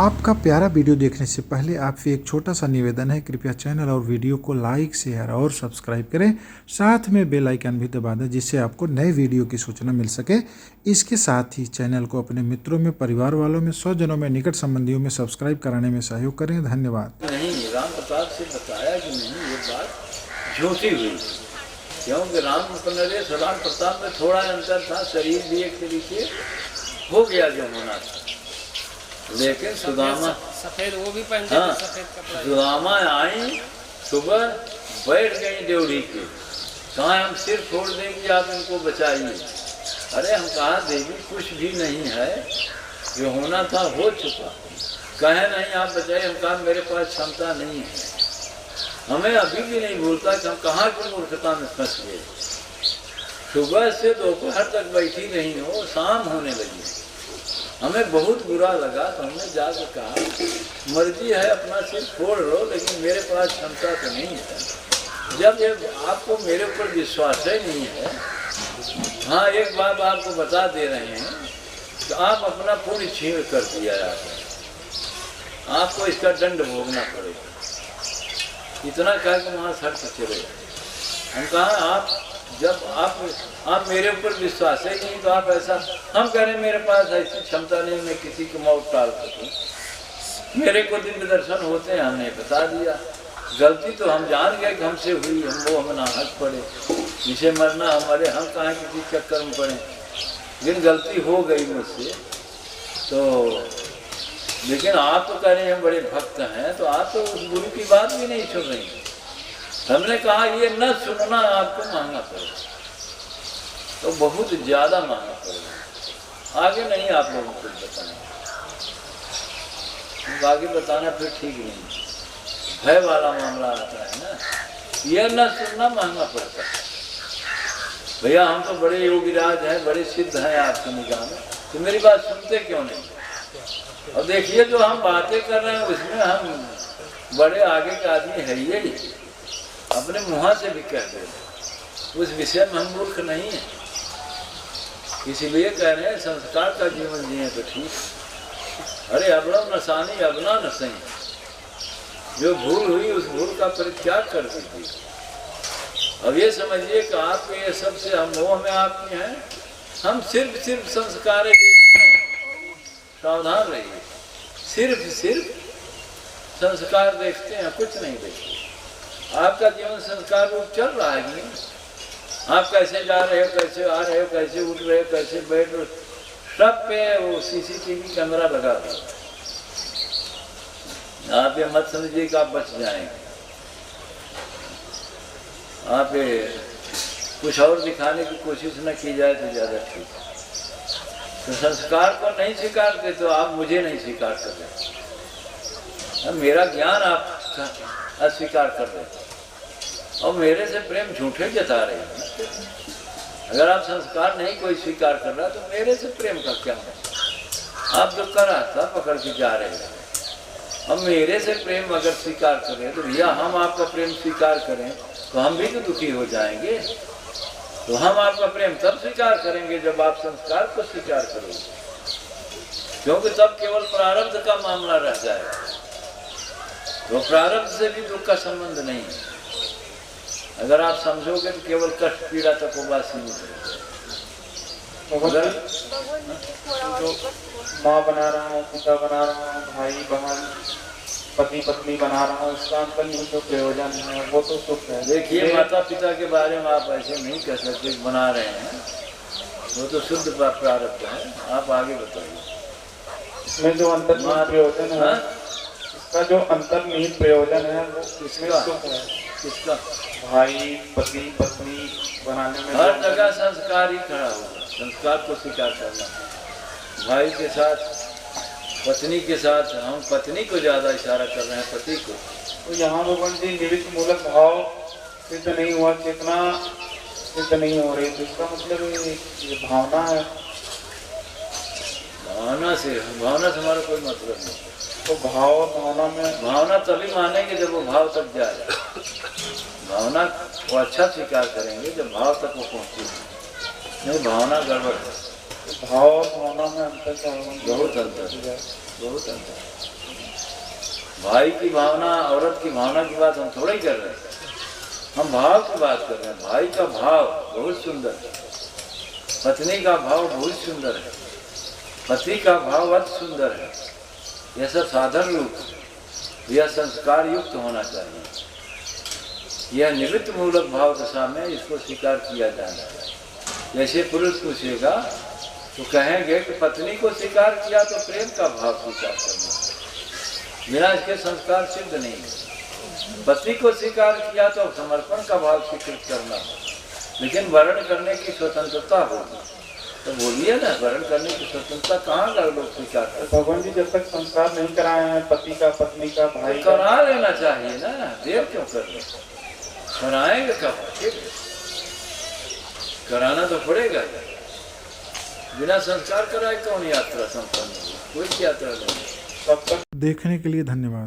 आपका प्यारा वीडियो देखने से पहले आपसे एक छोटा सा निवेदन है, कृपया चैनल और वीडियो को लाइक, शेयर और सब्सक्राइब करें। साथ में बेल आइकन भी दबा दें जिससे आपको नए वीडियो की सूचना मिल सके। इसके साथ ही चैनल को अपने मित्रों में, परिवार वालों में, स्वजनों में, निकट संबंधियों में सब्सक्राइब कराने में सहयोग करें। धन्यवाद। नहीं, राम प्रताप से बताया कि नहीं, ये बात झूठी हुई, क्योंकि राम प्रताप में थोड़ा अंतर था, शरीर भी एक तरीके हो गया जो होना था, लेकिन सुदामा सफेद वो भी पहनते हाँ, थे सफेद कपड़ा। सुदामा आई सुबह बैठ गई ड्योढ़ी के, कहा हम सिर छोड़ देंगे, आप इनको बचाइए। अरे हम कहा देवी कुछ भी नहीं है, जो होना था हो चुका, कहे नहीं आप बचाइए। हम कहा मेरे पास क्षमता नहीं है। हमें अभी भी नहीं भूलता कि हम कहाँ की मूर्खता में फंस गए। सुबह से दोपहर तक बैठी रही हो, शाम होने लगी, हमें बहुत बुरा लगा, तो हमने जाकर कहा मर्जी है अपना सिर फोड़ लो, लेकिन मेरे पास क्षमता तो नहीं है। जब ये आपको मेरे ऊपर विश्वास ही नहीं है, हाँ एक बात आपको बता दे रहे हैं कि आप अपना पूरी छीन कर दिया आपको इसका दंड भोगना पड़ेगा। इतना कह के वहाँ सर से चले। हम कहा आप जब आप मेरे ऊपर विश्वास है नहीं, तो आप ऐसा हम कह रहे हैं मेरे पास ऐसी क्षमता नहीं मैं किसी की मौत टाल सकूं। मेरे को दिव्य दर्शन होते हैं, हमने बता दिया। गलती तो हम जान गए कि हमसे हुई, हम नाहक पड़े, जिसे मरना हमारे, हम कहाँ किसी चक्कर में पड़े, लेकिन गलती हो गई मुझसे। तो लेकिन आप तो कह रहे हैं बड़े भक्त हैं, तो आप तो उस गुरु की बात भी नहीं सुन रही। हमने कहा ये न सुनना आपको महंगा पड़ेगा, तो बहुत ज़्यादा महंगा पड़ेगा। आगे नहीं आप लोगों को बताना, आगे बताना फिर ठीक नहीं, भय वाला मामला आता है ना। यह न सुनना महंगा पड़ता है। भैया हम तो बड़े योगीराज हैं, बड़े सिद्ध हैं आपकी निगाह में, तो मेरी बात सुनते क्यों नहीं? और देखिए जो हम बातें कर रहे हैं उसमें हम बड़े आगे के आदमी है ही, अपने मुँह से भी कह रहे हैं, उस विषय में हम मूर्ख नहीं हैं। इसीलिए कह रहे हैं संस्कार का जीवन जिए तो ठीक। अरे अबड़म नसानी अबना न सही, जो भूल हुई उस भूल का परित्याग कर दीजिए। अब ये समझिए कि आपके ये सबसे हम मोह में आपके हैं, हम सिर्फ संस्कार, सावधान रहिए, सिर्फ संस्कार देखते हैं, कुछ नहीं देखते। आपका जीवन संस्कार रूप चल रहा है नहीं? आप कैसे जा रहे हो, कैसे आ रहे हो, कैसे उठ रहे हो, कैसे बैठ रहे हो, सब पे वो CCTV कैमरा लगा दो। आप ये मत समझिए कि आप बच जाएंगे। आप कुछ और दिखाने की कोशिश न की जाए तो ज़्यादा ठीक है। तो संस्कार को नहीं स्वीकारते तो आप मुझे नहीं स्वीकार कर रहे, मेरा ज्ञान आप अस्वीकार कर रहे थे, और मेरे से प्रेम झूठे जता रहे हैं। अगर आप संस्कार नहीं कोई स्वीकार कर रहा तो मेरे से प्रेम का क्या है? आप जो का रास्ता पकड़ के जा रहे हैं, अब मेरे से प्रेम अगर स्वीकार करें तो भैया हम आपका प्रेम स्वीकार करें तो हम भी तो दुखी हो जाएंगे। तो हम आपका प्रेम तब स्वीकार करेंगे जब आप संस्कार को स्वीकार करोगे, क्योंकि तब केवल प्रारब्ध का मामला रह जाएगा। तो प्रारब्ध से भी दुख का संबंध नहीं है। अगर आप समझोगे तो केवल कष्ट पीड़ा तक वो बात सीमित है। अगर जो माँ बना रहा हूँ, पिता बना रहा हूँ, भाई बहन, पति पत्नी बना रहा हूँ, उसका अंतर्निहित जो प्रयोजन है वो तो सुख है। देखिए माता पिता के बारे में आप ऐसे नहीं कह सकते बना रहे हैं, वो तो शुद्ध प्रारब्ध है। आप आगे बताइए। इसमें जो अंतर्निहित प्रयोजन है, इसका जो अंतर्निहित प्रयोजन है वो इसमें सुख है। किसका? भाई पति पत्नी बनाने में हर जगह संस्कार ही खड़ा होगा। संस्कार को स्वीकार करना, भाई के साथ, पत्नी के साथ, हम पत्नी को ज़्यादा इशारा कर रहे हैं, पति को। तो यहाँ भगवान जी निमित्त मूलक भाव सिद्ध नहीं हुआ, चेतना सिद्ध नहीं हो रही, तो इसका मतलब ये भावना है। भावना से हमारा कोई मतलब नहीं। तो भावना में भावना तभी मानेंगे जब वो भाव तक जाए। भावना वो अच्छा स्वीकार करेंगे जब भाव तक वो पहुँचे। नहीं भावना गड़बड़ है। भाव और भावना में अंतर क्या है? बहुत अंतर है। बहुत अंतर। भाई की भावना, औरत की भावना की बात हम थोड़ा ही कर रहे हैं, हम भाव की बात कर रहे हैं। भाई का भाव बहुत सुंदर है, पत्नी का भाव बहुत सुंदर है, पति का भाव अति सुंदर है। यह सब साधन रूप, यह संस्कार युक्त होना चाहिए। यह निवृत्त मूलक भाव दशा में इसको स्वीकार किया जाना है। जैसे पुरुष पूछेगा तो कहेंगे कि पत्नी को स्वीकार किया तो प्रेम का भाव स्वीकार करना, बिना इसके संस्कार सिद्ध नहीं है। पति को स्वीकार किया तो समर्पण का भाव स्वीकृत करना, लेकिन वर्ण करने की स्वतंत्रता होगी। तो बोलिए ना, वर्ण करने की स्वतंत्रता कहाँ लोग स्वीकार करते? भगवान जी जब तक संस्कार नहीं कराए हैं पति का, पत्नी का, भाई का, करा लेना चाहिए ना, देर क्यों कर रहे? कराएंगे कब? कराना तो पड़ेगा। बिना संस्कार कराए कौन यात्रा संपन्न होगी? कोई यात्रा नहीं। तब तक देखने के लिए धन्यवाद।